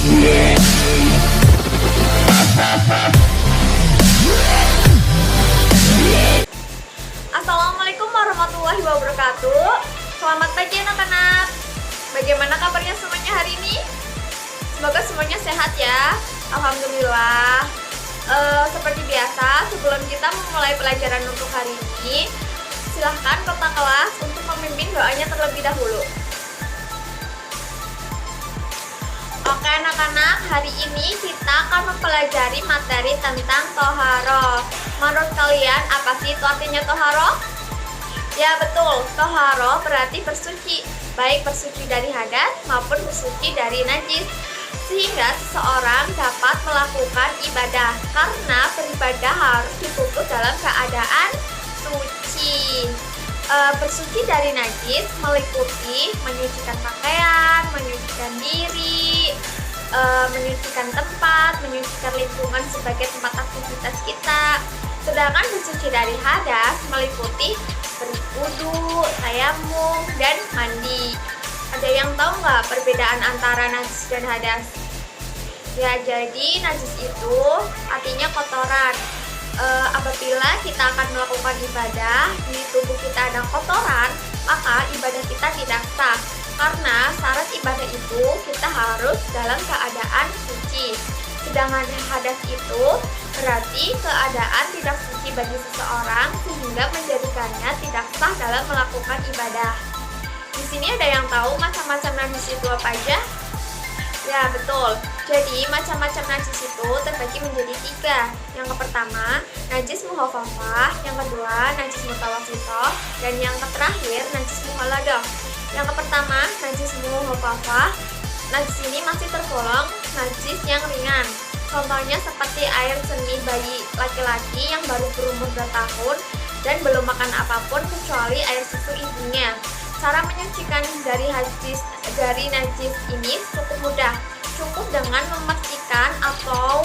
Assalamualaikum warahmatullahi wabarakatuh. Selamat pagi anak-anak. Bagaimana kabarnya semuanya hari ini? Semoga semuanya sehat ya. Alhamdulillah. Seperti biasa, sebelum kita memulai pelajaran untuk hari ini, silahkan kepala kelas untuk memimpin doanya terlebih dahulu. Oke anak-anak, hari ini kita akan mempelajari materi tentang toharoh. Menurut kalian, apa sih itu artinya toharoh? Ya betul, toharoh berarti bersuci, baik bersuci dari hadas maupun bersuci dari najis, sehingga seseorang dapat melakukan ibadah, karena beribadah harus dipupuk dalam keadaan suci. Bersuci dari najis meliputi menyucikan pakaian, menyucikan diri, menyucikan tempat, menyucikan lingkungan sebagai tempat aktivitas kita. Sedangkan bersuci dari hadas meliputi berwudu, tayamum, dan mandi. Ada yang tahu nggak perbedaan antara najis dan hadas? Ya, jadi najis itu artinya kotoran. Apabila kita akan melakukan ibadah, di tubuh kita ada kotoran, maka ibadah kita tidak sah. Karena syarat ibadah itu kita harus dalam keadaan suci. Sedangkan hadas itu berarti keadaan tidak suci bagi seseorang sehingga menjadikannya tidak sah dalam melakukan ibadah. Di sini ada yang tahu macam-macam najis itu apa aja? Ya betul. Jadi macam-macam najis itu terbagi menjadi 3. Yang pertama, najis mukhafafah, yang kedua, najis mutawassithah, dan yang terakhir, najis mukhalladah. Yang pertama, najis mukhafafah. Najis ini masih tergolong najis yang ringan. Contohnya seperti air seni bayi laki-laki yang baru berumur 2 tahun dan belum makan apapun kecuali air susu ibunya. Cara menyucikan dari najis ini cukup mudah. Cukup dengan memastikan atau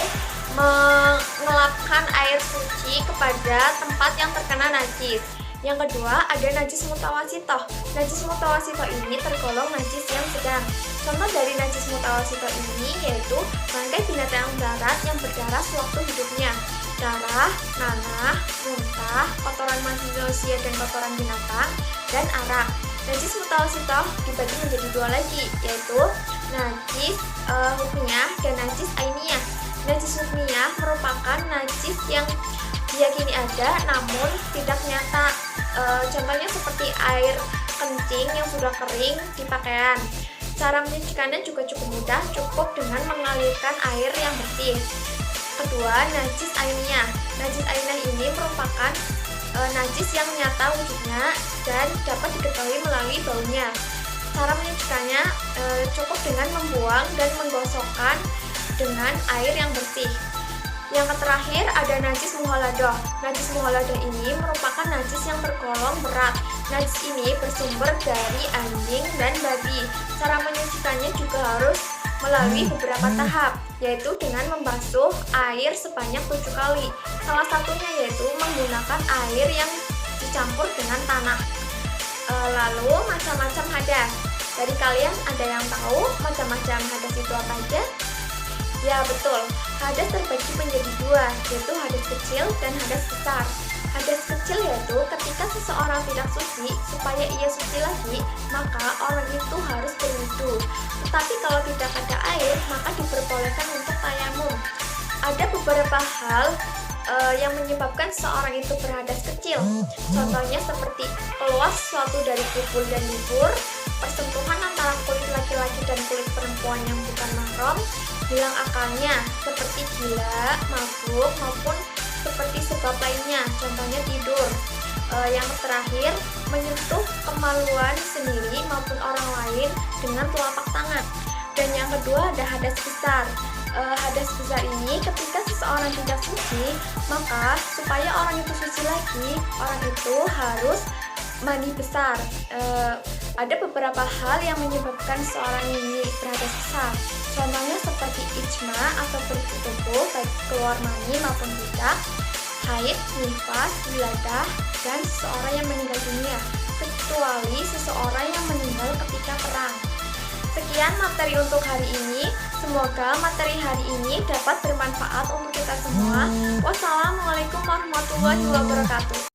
mengelapkan air suci kepada tempat yang terkena najis. Yang kedua, ada najis mutawassithah. Najis mutawassithah ini tergolong najis yang sedang. Contoh dari najis mutawassithah ini yaitu bangkai binatang darat yang berdarah sewaktu hidupnya, darah, nanah, muntah, kotoran manusia dan kotoran binatang, dan arak. Najis mutawassithah dibagi menjadi 2 lagi, yaitu najis hukmiyah dan najis ainiyah. Najis hukmiyah merupakan najis yang diyakini ada namun tidak nyata. Contohnya seperti air kencing yang sudah kering di pakaian. Cara menyucikannya juga cukup mudah, cukup dengan mengalirkan air yang bersih. Kedua, najis ainiyah. Najis ainiyah ini merupakan najis yang nyata wujudnya dan dapat diketahui melalui baunya. Cara menyucikannya cukup dengan membuang dan menggosokkan dengan air yang bersih. Yang terakhir ada najis mukhalladah. Najis mukhalladah ini merupakan najis yang tergolong berat. Najis ini bersumber dari anjing dan babi. Cara menyucikannya juga harus melalui beberapa tahap, yaitu dengan membasuh air sebanyak 7 kali. Salah satunya yaitu menggunakan air yang dicampur dengan tanah. Lalu macam-macam hadas. Dari kalian ada yang tahu macam-macam hadas itu apa aja? Ya betul, hadas terbagi menjadi 2, yaitu hadas kecil dan hadas besar. Hadas kecil yaitu ketika seseorang tidak suci, supaya ia suci lagi, maka orang itu harus berwudu. Tetapi kalau tidak ada air, maka diperbolehkan untuk tayamum. Ada beberapa hal yang menyebabkan seorang itu berhadas kecil. Contohnya seperti keluar sesuatu dari kupul dan dubur, persentuhan antara kulit laki-laki dan kulit perempuan yang bukan mahram, hilang akalnya seperti gila, mabuk, maupun seperti sebab lainnya, contohnya tidur. Yang terakhir, menyentuh kemaluan sendiri maupun orang lain dengan telapak tangan. Dan yang kedua ada hadas besar. Hadas besar ini ketika seseorang tidak suci, maka supaya orang itu suci lagi, orang itu harus mandi besar. Ada beberapa hal yang menyebabkan seorang ini berhadas besar. Contohnya seperti ijma atau bercukup baik keluar mani maupun tidak, haid, nifas, wiladah, dan seseorang yang meninggal dunia, kecuali seseorang yang meninggal ketika perang. Sekian materi untuk hari ini. Semoga materi hari ini dapat bermanfaat untuk kita semua. Wassalamualaikum warahmatullahi wabarakatuh.